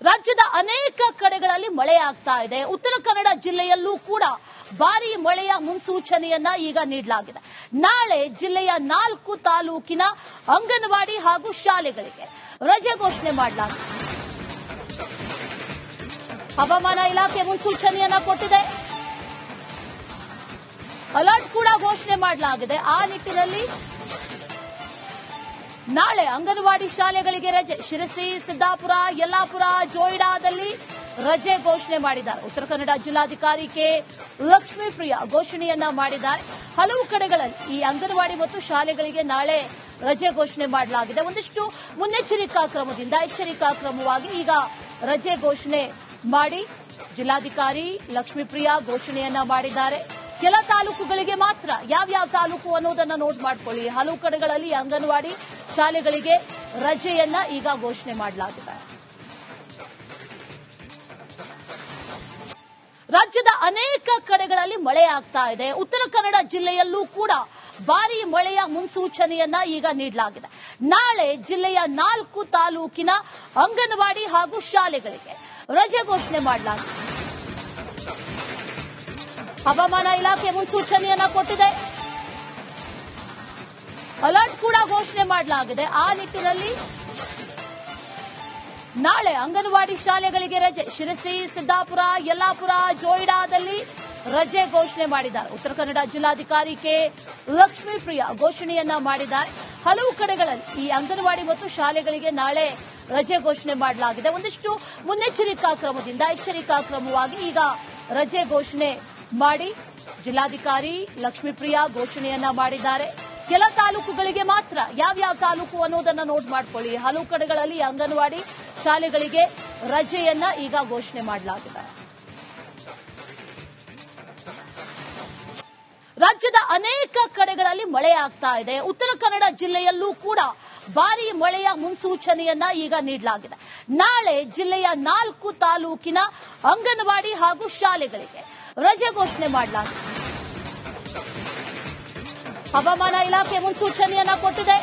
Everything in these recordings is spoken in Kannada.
ರಾಜ್ಯದ ಅನೇಕ ಕಡೆಗಳಲ್ಲಿ ಮಳೆ ಆಗ್ತಾ ಇದೆ. ಉತ್ತರ ಕನ್ನಡ ಜಿಲ್ಲೆಯಲ್ಲೂ ಕೂಡ ಭಾರೀ ಮಳೆಯ ಮುನ್ಸೂಚನೆಯನ್ನ ಈಗ ನೀಡಲಾಗಿದೆ. ನಾಳೆ ಜಿಲ್ಲೆಯ 4 ತಾಲೂಕಿನ ಅಂಗನವಾಡಿ ಹಾಗೂ ಶಾಲೆಗಳಿಗೆ ರಜೆ ಘೋಷಣೆ ಮಾಡಲಾಗಿದೆ. ಹವಾಮಾನ ಇಲಾಖೆ ಮುನ್ಸೂಚನೆಯನ್ನ ಕೊಟ್ಟಿದೆ. ಅಲರ್ಟ್ ಕೂಡ ಘೋಷಣೆ ಮಾಡಲಾಗಿದೆ. ಆ ನಿಟ್ಟಿನಲ್ಲಿ ನಾಳೆ ಅಂಗನವಾಡಿ ಶಾಲೆಗಳಿಗೆ ರಜೆ. ಶಿರಸಿ, ಸಿದ್ದಾಪುರ, ಯಲ್ಲಾಪುರ, ಜೋಯಿಡಾದಲ್ಲಿ ರಜೆ ಘೋಷಣೆ ಮಾಡಿದ್ದಾರೆ. ಉತ್ತರ ಕನ್ನಡ ಜಿಲ್ಲಾಧಿಕಾರಿ ಕೆ ಲಕ್ಷ್ಮೀಪ್ರಿಯ ಘೋಷಣೆಯನ್ನ ಮಾಡಿದ್ದಾರೆ. ಹಲವು ಕಡೆಗಳಲ್ಲಿ ಈ ಅಂಗನವಾಡಿ ಮತ್ತು ಶಾಲೆಗಳಿಗೆ ನಾಳೆ ರಜೆ ಘೋಷಣೆ ಮಾಡಲಾಗಿದೆ. ಒಂದಿಷ್ಟು ಮುನ್ನೆಚ್ಚರಿಕಾ ಕ್ರಮದಿಂದ ಎಚ್ಚರಿಕಾ ಕ್ರಮವಾಗಿ ಈಗ ರಜೆ ಘೋಷಣೆ ಮಾಡಿ ಜಿಲ್ಲಾಧಿಕಾರಿ ಲಕ್ಷ್ಮೀಪ್ರಿಯ ಘೋಷಣೆಯನ್ನ ಮಾಡಿದ್ದಾರೆ. ಕೆಲ ತಾಲೂಕುಗಳಿಗೆ ಮಾತ್ರ, ಯಾವ್ಯಾವ ತಾಲೂಕು ಅನ್ನೋದನ್ನ ನೋಟ್ ಮಾಡ್ಕೊಳ್ಳಿ. ಹಲವು ಕಡೆಗಳಲ್ಲಿ ಅಂಗನವಾಡಿ ಶಾಲೆಗಳಿಗೆ ರಜೆಯನ್ನ ಈಗ ಘೋಷಣೆ ಮಾಡಲಾಗಿದೆ. ರಾಜ್ಯದ ಅನೇಕ ಕಡೆಗಳಲ್ಲಿ ಮಳೆ ಆಗ್ತಾ ಇದೆ. ಉತ್ತರ ಕನ್ನಡ ಜಿಲ್ಲೆಯಲ್ಲೂ ಕೂಡ ಭಾರೀ ಮಳೆಯ ಮುನ್ಸೂಚನೆಯನ್ನ ಈಗ ನೀಡಲಾಗಿದೆ. ನಾಳೆ ಜಿಲ್ಲೆಯ 4 ತಾಲೂಕಿನ ಅಂಗನವಾಡಿ ಹಾಗೂ ಶಾಲೆಗಳಿಗೆ ರಜೆ ಘೋಷಣೆ ಮಾಡಲಾಗಿದೆ. ಹವಾಮಾನ ಇಲಾಖೆ ಮುನ್ಸೂಚನೆಯನ್ನ ಕೊಟ್ಟಿದೆ. ಅಲರ್ಟ್ ಕೂಡ ಘೋಷಣೆ ಮಾಡಲಾಗಿದೆ. ಆ ನಿಟ್ಟಿನಲ್ಲಿ ನಾಳೆ ಅಂಗನವಾಡಿ ಶಾಲೆಗಳಿಗೆ ರಜೆ. ಶಿರಸಿ, ಸಿದ್ದಾಪುರ, ಯಲ್ಲಾಪುರ, ಜೋಯಿಡಾದಲ್ಲಿ ರಜೆ ಘೋಷಣೆ ಮಾಡಿದ್ದಾರೆ. ಉತ್ತರ ಕನ್ನಡ ಜಿಲ್ಲಾಧಿಕಾರಿ ಕೆ ಲಕ್ಷ್ಮೀಪ್ರಿಯ ಘೋಷಣೆಯನ್ನ ಮಾಡಿದ್ದಾರೆ. ಹಲವು ಕಡೆಗಳಲ್ಲಿ ಈ ಅಂಗನವಾಡಿ ಮತ್ತು ಶಾಲೆಗಳಿಗೆ ನಾಳೆ ರಜೆ ಘೋಷಣೆ ಮಾಡಲಾಗಿದೆ. ಒಂದಿಷ್ಟು ಮುನ್ನೆಚ್ಚರಿಕಾ ಕ್ರಮದಿಂದ ಎಚ್ಚರಿಕಾ ಕ್ರಮವಾಗಿ ಈಗ ರಜೆ ಘೋಷಣೆ ಮಾಡಿ ಜಿಲ್ಲಾಧಿಕಾರಿ ಲಕ್ಷ್ಮೀಪ್ರಿಯ ಘೋಷಣೆಯನ್ನ ಮಾಡಿದ್ದಾರೆ. ಕೆಲ ತಾಲೂಕುಗಳಿಗೆ ಮಾತ್ರ, ಯಾವ್ಯಾವ ತಾಲೂಕು ಅನ್ನೋದನ್ನ ನೋಟ್ ಮಾಡ್ಕೊಳ್ಳಿ. ಹಲವು ಕಡೆಗಳಲ್ಲಿ ಅಂಗನವಾಡಿ ಶಾಲೆಗಳಿಗೆ ರಜೆಯನ್ನ ಈಗ ಘೋಷಣೆ ಮಾಡಲಾಗಿದೆ. ರಾಜ್ಯದ ಅನೇಕ ಕಡೆಗಳಲ್ಲಿ ಮಳೆ ಆಗ್ತಾ ಇದೆ. ಉತ್ತರ ಕನ್ನಡ ಜಿಲ್ಲೆಯಲ್ಲೂ ಕೂಡ ಭಾರೀ ಮಳೆಯ ಮುನ್ಸೂಚನೆಯನ್ನ ಈಗ ನೀಡಲಾಗಿದೆ. ನಾಳೆ ಜಿಲ್ಲೆಯ 4 ತಾಲೂಕಿನ ಅಂಗನವಾಡಿ ಹಾಗೂ ಶಾಲೆಗಳಿಗೆ ರಜೆ ಘೋಷಣೆ ಮಾಡಲಾಗಿದೆ. ಹವಾಮಾನ ಇಲಾಖೆ ಮುನ್ಸೂಚನೆಯನ್ನ ಕೊಟ್ಟಿದೆ.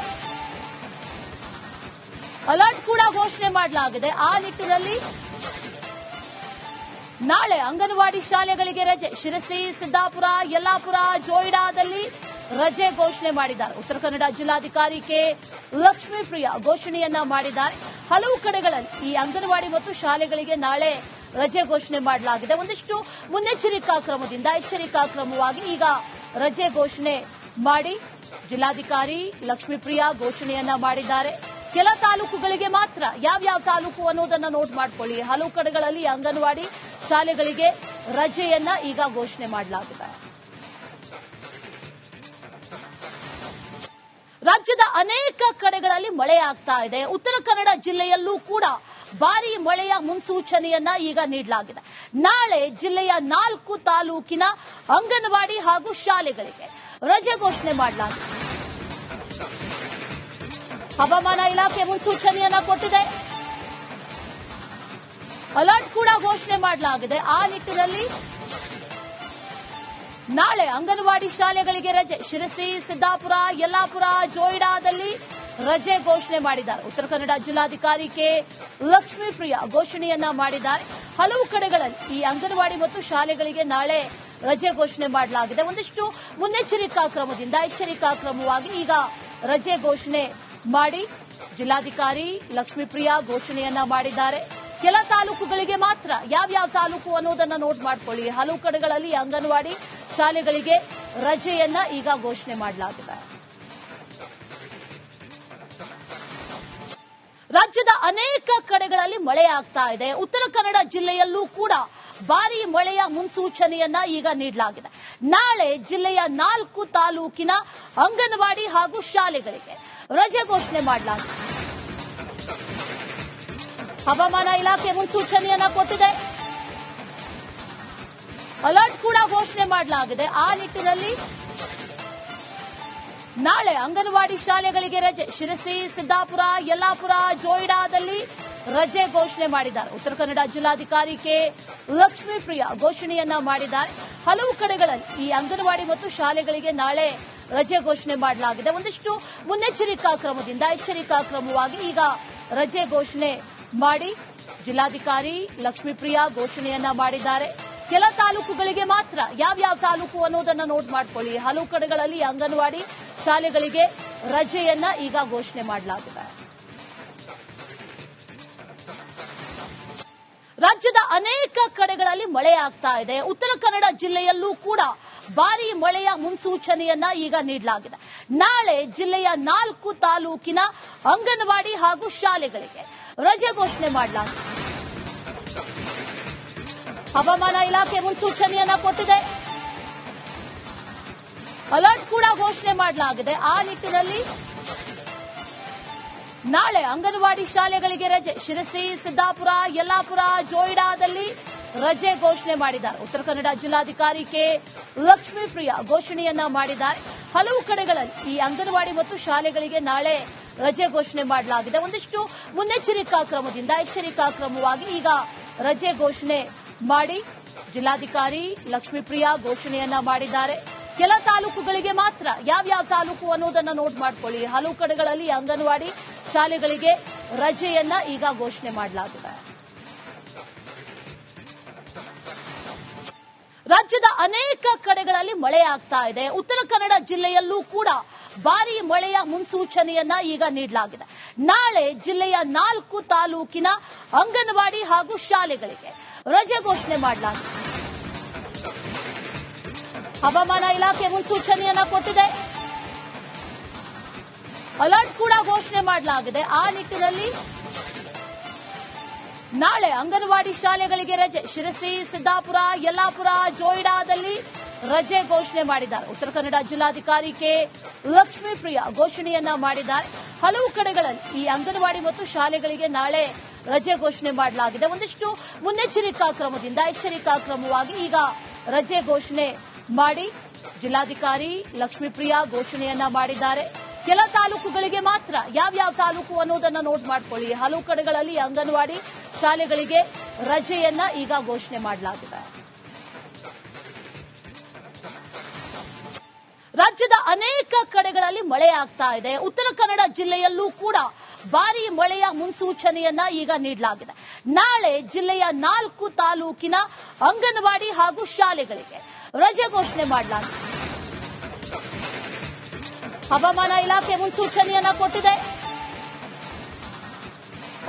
ಅಲರ್ಟ್ ಕೂಡ ಘೋಷಣೆ ಮಾಡಲಾಗಿದೆ. ಆ ನಿಟ್ಟಿನಲ್ಲಿ ನಾಳೆ ಅಂಗನವಾಡಿ ಶಾಲೆಗಳಿಗೆ ರಜೆ. ಶಿರಸಿ, ಸಿದ್ದಾಪುರ, ಯಲ್ಲಾಪುರ, ಜೋಯಿಡಾದಲ್ಲಿ ರಜೆ ಘೋಷಣೆ ಮಾಡಿದ್ದಾರೆ. ಉತ್ತರ ಕನ್ನಡ ಜಿಲ್ಲಾಧಿಕಾರಿ ಕೆ ಲಕ್ಷ್ಮೀಪ್ರಿಯ ಘೋಷಣೆಯನ್ನ ಮಾಡಿದ್ದಾರೆ. ಹಲವು ಕಡೆಗಳಲ್ಲಿ ಈ ಅಂಗನವಾಡಿ ಮತ್ತು ಶಾಲೆಗಳಿಗೆ ನಾಳೆ ರಜೆ ಘೋಷಣೆ ಮಾಡಲಾಗಿದೆ. ಒಂದಿಷ್ಟು ಮುನ್ನೆಚ್ಚರಿಕಾ ಕ್ರಮದಿಂದ ಎಚ್ಚರಿಕಾ ಕ್ರಮವಾಗಿ ಈಗ ರಜೆ ಘೋಷಣೆ ಮಾಡಿ ಜಿಲ್ಲಾಧಿಕಾರಿ ಲಕ್ಷ್ಮೀಪ್ರಿಯ ಘೋಷಣೆಯನ್ನ ಮಾಡಿದ್ದಾರೆ. ಕೆಲ ತಾಲೂಕುಗಳಿಗೆ ಮಾತ್ರ, ಯಾವ್ಯಾವ ತಾಲೂಕು ಅನ್ನೋದನ್ನ ನೋಟ್ ಮಾಡ್ಕೊಳ್ಳಿ. ಹಲವು ಕಡೆಗಳಲ್ಲಿ ಅಂಗನವಾಡಿ ಶಾಲೆಗಳಿಗೆ ರಜೆಯನ್ನ ಈಗ ಘೋಷಣೆ ಮಾಡಲಾಗಿದೆ. ರಾಜ್ಯದ ಅನೇಕ ಕಡೆಗಳಲ್ಲಿ ಮಳೆ ಆಗ್ತಾ ಇದೆ. ಉತ್ತರ ಕನ್ನಡ ಜಿಲ್ಲೆಯಲ್ಲೂ ಕೂಡ ಭಾರೀ ಮಳೆಯ ಮುನ್ಸೂಚನೆಯನ್ನ ಈಗ ನೀಡಲಾಗಿದೆ. ನಾಳೆ ಜಿಲ್ಲೆಯ 4 ತಾಲೂಕಿನ ಅಂಗನವಾಡಿ ಹಾಗೂ ಶಾಲೆಗಳಿಗೆ ರಜೆ ಘೋಷಣೆ ಮಾಡಲಾಗಿದೆ. ಹವಾಮಾನ ಇಲಾಖೆ ಮುನ್ಸೂಚನೆಯನ್ನ ಕೊಟ್ಟಿದೆ. ಅಲರ್ಟ್ ಕೂಡ ಘೋಷಣೆ ಮಾಡಲಾಗಿದೆ. ಆ ನಿಟ್ಟಿನಲ್ಲಿ ನಾಳೆ ಅಂಗನವಾಡಿ ಶಾಲೆಗಳಿಗೆ ರಜೆ. ಶಿರಸಿ, ಸಿದ್ದಾಪುರ, ಯಲ್ಲಾಪುರ, ಜೋಯಿಡಾದಲ್ಲಿ ರಜೆ ಘೋಷಣೆ ಮಾಡಿದ್ದಾರೆ. ಉತ್ತರ ಕನ್ನಡ ಜಿಲ್ಲಾಧಿಕಾರಿ ಕೆ ಲಕ್ಷ್ಮೀಪ್ರಿಯ ಘೋಷಣೆಯನ್ನ ಮಾಡಿದ್ದಾರೆ. ಹಲವು ಕಡೆಗಳಲ್ಲಿ ಈ ಅಂಗನವಾಡಿ ಮತ್ತು ಶಾಲೆಗಳಿಗೆ ನಾಳೆ ರಜೆ ಘೋಷಣೆ ಮಾಡಲಾಗಿದೆ. ಒಂದಿಷ್ಟು ಮುನ್ನೆಚ್ಚರಿಕಾ ಕ್ರಮದಿಂದ ಎಚ್ಚರಿಕಾ ಕ್ರಮವಾಗಿ ಈಗ ರಜೆ ಘೋಷಣೆ ಮಾಡಿ ಜಿಲ್ಲಾಧಿಕಾರಿ ಲಕ್ಷ್ಮೀಪ್ರಿಯ ಘೋಷಣೆಯನ್ನ ಮಾಡಿದ್ದಾರೆ. ಕೆಲ ತಾಲೂಕುಗಳಿಗೆ ಮಾತ್ರ, ಯಾವ್ಯಾವ ತಾಲೂಕು ಅನ್ನೋದನ್ನ ನೋಟ್ ಮಾಡ್ಕೊಳ್ಳಿ. ಹಲವು ಕಡೆಗಳಲ್ಲಿ ಅಂಗನವಾಡಿ ಶಾಲೆಗಳಿಗೆ ರಜೆಯನ್ನ ಈಗ ಘೋಷಣೆ ಮಾಡಲಾಗಿದೆ. ರಾಜ್ಯದ ಅನೇಕ ಕಡೆಗಳಲ್ಲಿ ಮಳೆ ಆಗ್ತಾ ಇದೆ. ಉತ್ತರ ಕನ್ನಡ ಜಿಲ್ಲೆಯಲ್ಲೂ ಕೂಡ ಭಾರೀ ಮಳೆಯ ಮುನ್ಸೂಚನೆಯನ್ನ ಈಗ ನೀಡಲಾಗಿದೆ. ನಾಳೆ ಜಿಲ್ಲೆಯ 4 ತಾಲೂಕಿನ ಅಂಗನವಾಡಿ ಹಾಗೂ ಶಾಲೆಗಳಿಗೆ ರಜೆ ಘೋಷಣೆ ಮಾಡಲಾಗಿದೆ. ಹವಾಮಾನ ಇಲಾಖೆ ಮುನ್ಸೂಚನೆಯನ್ನ ಕೊಟ್ಟಿದೆ. ಅಲರ್ಟ್ ಕೂಡ ಘೋಷಣೆ ಮಾಡಲಾಗಿದೆ. ಆ ನಿಟ್ಟಿನಲ್ಲಿ ನಾಳೆ ಅಂಗನವಾಡಿ ಶಾಲೆಗಳಿಗೆ ರಜೆ. ಶಿರಸಿ, ಸಿದ್ದಾಪುರ, ಯಲ್ಲಾಪುರ, ಜೋಯಿಡಾದಲ್ಲಿ ರಜೆ ಘೋಷಣೆ ಮಾಡಿದ್ದಾರೆ. ಉತ್ತರ ಕನ್ನಡ ಜಿಲ್ಲಾಧಿಕಾರಿ ಕೆ ಲಕ್ಷ್ಮೀಪ್ರಿಯ ಘೋಷಣೆಯನ್ನ ಮಾಡಿದ್ದಾರೆ. ಹಲವು ಕಡೆಗಳಲ್ಲಿ ಈ ಅಂಗನವಾಡಿ ಮತ್ತು ಶಾಲೆಗಳಿಗೆ ನಾಳೆ ರಜೆ ಘೋಷಣೆ ಮಾಡಲಾಗಿದೆ. ಒಂದಿಷ್ಟು ಮುನ್ನೆಚ್ಚರಿಕಾ ಕ್ರಮದಿಂದ ಎಚ್ಚರಿಕಾ ಕ್ರಮವಾಗಿ ಈಗ ರಜೆ ಘೋಷಣೆ ಮಾಡಿ ಜಿಲ್ಲಾಧಿಕಾರಿ ಲಕ್ಷ್ಮೀಪ್ರಿಯಾ ಘೋಷಣೆಯನ್ನ ಮಾಡಿದ್ದಾರೆ. ಕೆಲ ತಾಲೂಕುಗಳಿಗೆ ಮಾತ್ರ, ಯಾವ್ಯಾವ ತಾಲೂಕು ಅನ್ನೋದನ್ನ ನೋಟ್ ಮಾಡ್ಕೊಳ್ಳಿ. ಹಲವು ಕಡೆಗಳಲ್ಲಿ ಅಂಗನವಾಡಿ ಶಾಲೆಗಳಿಗೆ ರಜೆಯನ್ನ ಈಗ ಘೋಷಣೆ ಮಾಡಲಾಗಿದೆ. ರಾಜ್ಯದ ಅನೇಕ ಕಡೆಗಳಲ್ಲಿ ಮಳೆ ಆಗ್ತಾ ಇದೆ. ಉತ್ತರ ಕನ್ನಡ ಜಿಲ್ಲೆಯಲ್ಲೂ ಕೂಡ ಭಾರೀ ಮಳೆಯ ಮುನ್ಸೂಚನೆಯನ್ನ ಈಗ ನೀಡಲಾಗಿದೆ. ನಾಳೆ ಜಿಲ್ಲೆಯ 4 ತಾಲೂಕಿನ ಅಂಗನವಾಡಿ ಹಾಗೂ ಶಾಲೆಗಳಿಗೆ ರಜೆ ಘೋಷಣೆ ಮಾಡಲಾಗಿದೆ. ಹವಾಮಾನ ಇಲಾಖೆ ಮುನ್ಸೂಚನೆಯನ್ನ ಕೊಟ್ಟಿದೆ. ಅಲರ್ಟ್ ಕೂಡ ಘೋಷಣೆ ಮಾಡಲಾಗಿದೆ. ಆ ನಿಟ್ಟಿನಲ್ಲಿ ನಾಳೆ ಅಂಗನವಾಡಿ ಶಾಲೆಗಳಿಗೆ ರಜೆ. ಶಿರಸಿ, ಸಿದ್ದಾಪುರ, ಯಲ್ಲಾಪುರ, ಜೋಯಿಡಾದಲ್ಲಿ ರಜೆ ಘೋಷಣೆ ಮಾಡಿದ್ದಾರೆ. ಉತ್ತರ ಕನ್ನಡ ಜಿಲ್ಲಾಧಿಕಾರಿ ಕೆ ಲಕ್ಷ್ಮೀಪ್ರಿಯಾ ಘೋಷಣೆಯನ್ನ ಮಾಡಿದ್ದಾರೆ. ಹಲವು ಕಡೆಗಳಲ್ಲಿ ಈ ಅಂಗನವಾಡಿ ಮತ್ತು ಶಾಲೆಗಳಿಗೆ ನಾಳೆ ರಜೆ ಘೋಷಣೆ ಮಾಡಲಾಗಿದೆ. ಒಂದಿಷ್ಟು ಮುನ್ನೆಚ್ಚರಿಕಾ ಕ್ರಮದಿಂದ ಎಚ್ಚರಿಕಾ ಕ್ರಮವಾಗಿ ಈಗ ರಜೆ ಘೋಷಣೆ ಮಾಡಿ ಜಿಲ್ಲಾಧಿಕಾರಿ ಲಕ್ಷ್ಮೀಪ್ರಿಯಾ ಘೋಷಣೆಯನ್ನ ಮಾಡಿದ್ದಾರೆ. ಕೆಲ ತಾಲೂಕುಗಳಿಗೆ ಮಾತ್ರ, ಯಾವ್ಯಾವ ತಾಲೂಕು ಅನ್ನೋದನ್ನ ನೋಟ್ ಮಾಡ್ಕೊಳ್ಳಿ. ಹಲವು ಕಡೆಗಳಲ್ಲಿ ಅಂಗನವಾಡಿ ಶಾಲೆಗಳಿಗೆ ರಜೆಯನ್ನ ಈಗ ಘೋಷಣೆ ಮಾಡಲಾಗಿದೆ. ರಾಜ್ಯದ ಅನೇಕ ಕಡೆಗಳಲ್ಲಿ ಮಳೆ ಆಗ್ತಾ ಇದೆ. ಉತ್ತರ ಕನ್ನಡ ಜಿಲ್ಲೆಯಲ್ಲೂ ಕೂಡ ಭಾರೀ ಮಳೆಯ ಮುನ್ಸೂಚನೆಯನ್ನ ಈಗ ನೀಡಲಾಗಿದೆ. ನಾಳೆ ಜಿಲ್ಲೆಯ 4 ತಾಲೂಕಿನ ಅಂಗನವಾಡಿ ಹಾಗೂ ಶಾಲೆಗಳಿಗೆ ರಜೆ ಘೋಷಣೆ ಮಾಡಲಾಗಿದೆ. ಹವಾಮಾನ ಇಲಾಖೆ ಮುನ್ಸೂಚನೆಯನ್ನ ಕೊಟ್ಟಿದೆ. ಅಲರ್ಟ್ ಕೂಡ ಘೋಷಣೆ ಮಾಡಲಾಗಿದೆ. ಆ ನಿಟ್ಟಿನಲ್ಲಿ ನಾಳೆ ಅಂಗನವಾಡಿ ಶಾಲೆಗಳಿಗೆ ರಜೆ. ಶಿರಸಿ, ಸಿದ್ದಾಪುರ, ಯಲ್ಲಾಪುರ, ಜೋಯಿಡಾದಲ್ಲಿ ರಜೆ ಘೋಷಣೆ ಮಾಡಿದ್ದಾರೆ. ಉತ್ತರ ಕನ್ನಡ ಜಿಲ್ಲಾಧಿಕಾರಿ ಕೆ ಲಕ್ಷ್ಮೀಪ್ರಿಯಾ ಘೋಷಣೆಯನ್ನ ಮಾಡಿದ್ದಾರೆ. ಹಲವು ಕಡೆಗಳಲ್ಲಿ ಈ ಅಂಗನವಾಡಿ ಮತ್ತು ಶಾಲೆಗಳಿಗೆ ನಾಳೆ ರಜೆ ಘೋಷಣೆ ಮಾಡಲಾಗಿದೆ. ಒಂದಿಷ್ಟು ಮುನ್ನೆಚ್ಚರಿಕಾ ಕ್ರಮದಿಂದ ಎಚ್ಚರಿಕಾ ಕ್ರಮವಾಗಿ ಈಗ ರಜೆ ಘೋಷಣೆ ಮಾಡಿ ಜಿಲ್ಲಾಧಿಕಾರಿ ಲಕ್ಷ್ಮೀಪ್ರಿಯಾ ಘೋಷಣೆಯನ್ನ ಮಾಡಿದ್ದಾರೆ. ಕೆಲ ತಾಲೂಕುಗಳಿಗೆ ಮಾತ್ರ, ಯಾವ್ಯಾವ ತಾಲೂಕು ಅನ್ನೋದನ್ನ ನೋಟ್ ಮಾಡ್ಕೊಳ್ಳಿ. ಹಲವು ಕಡೆಗಳಲ್ಲಿ ಅಂಗನವಾಡಿ ಶಾಲೆಗಳಿಗೆ ರಜೆಯನ್ನ ಈಗ ಘೋಷಣೆ ಮಾಡಲಾಗಿದೆ. ರಾಜ್ಯದ ಅನೇಕ ಕಡೆಗಳಲ್ಲಿ ಮಳೆ ಆಗ್ತಾ ಇದೆ. ಉತ್ತರ ಕನ್ನಡ ಜಿಲ್ಲೆಯಲ್ಲೂ ಕೂಡ ಭಾರೀ ಮಳೆಯ ಮುನ್ಸೂಚನೆಯನ್ನ ಈಗ ನೀಡಲಾಗಿದೆ. ನಾಳೆ ಜಿಲ್ಲೆಯ 4 ತಾಲೂಕಿನ ಅಂಗನವಾಡಿ ಹಾಗೂ ಶಾಲೆಗಳಿಗೆ ರಜೆ ಘೋಷಣೆ ಮಾಡಲಾಗಿದೆ. ಹವಾಮಾನ ಇಲಾಖೆ ಮುನ್ಸೂಚನೆಯನ್ನ ಕೊಟ್ಟಿದೆ.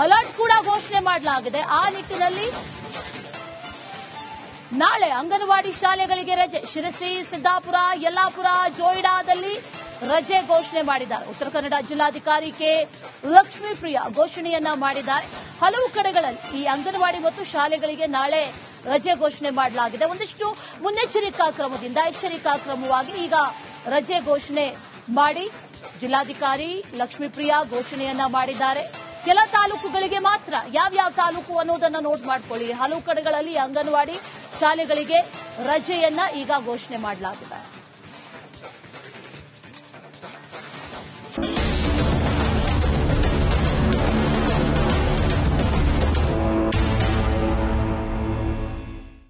ಅಲರ್ಟ್ ಕೂಡ ಘೋಷಣೆ ಮಾಡಲಾಗಿದೆ. ಆ ನಿಟ್ಟಿನಲ್ಲಿ ನಾಳೆ ಅಂಗನವಾಡಿ ಶಾಲೆಗಳಿಗೆ ರಜೆ. ಶಿರಸಿ, ಸಿದ್ದಾಪುರ, ಯಲ್ಲಾಪುರ, ಜೋಯಿಡಾದಲ್ಲಿ ರಜೆ ಘೋಷಣೆ ಮಾಡಿದ್ದಾರೆ. ಉತ್ತರ ಕನ್ನಡ ಜಿಲ್ಲಾಧಿಕಾರಿ ಕೆ ಲಕ್ಷ್ಮೀಪ್ರಿಯಾ ಘೋಷಣೆಯನ್ನ ಮಾಡಿದ್ದಾರೆ. ಹಲವು ಕಡೆಗಳಲ್ಲಿ ಈ ಅಂಗನವಾಡಿ ಮತ್ತು ಶಾಲೆಗಳಿಗೆ ನಾಳೆ ರಜೆ ಘೋಷಣೆ ಮಾಡಲಾಗಿದೆ. ಒಂದಿಷ್ಟು ಮುನ್ನೆಚ್ಚರಿಕಾ ಕ್ರಮದಿಂದ ಎಚ್ಚರಿಕಾ ಕ್ರಮವಾಗಿ ಈಗ ರಜೆ ಘೋಷಣೆ ಮಾಡಿ ಜಿಲ್ಲಾಧಿಕಾರಿ ಲಕ್ಷ್ಮೀಪ್ರಿಯಾ ಘೋಷಣೆಯನ್ನ ಮಾಡಿದ್ದಾರೆ. ಕೆಲ ತಾಲೂಕುಗಳಿಗೆ ಮಾತ್ರ, ಯಾವ್ಯಾವ ತಾಲೂಕು ಅನ್ನೋದನ್ನ ನೋಟ್ ಮಾಡ್ಕೊಳ್ಳಿ. ಹಲವು ಕಡೆಗಳಲ್ಲಿ ಅಂಗನವಾಡಿ ಶಾಲೆಗಳಿಗೆ ರಜೆಯನ್ನ ಈಗ ಘೋಷಣೆ ಮಾಡಲಾಗಿದೆ.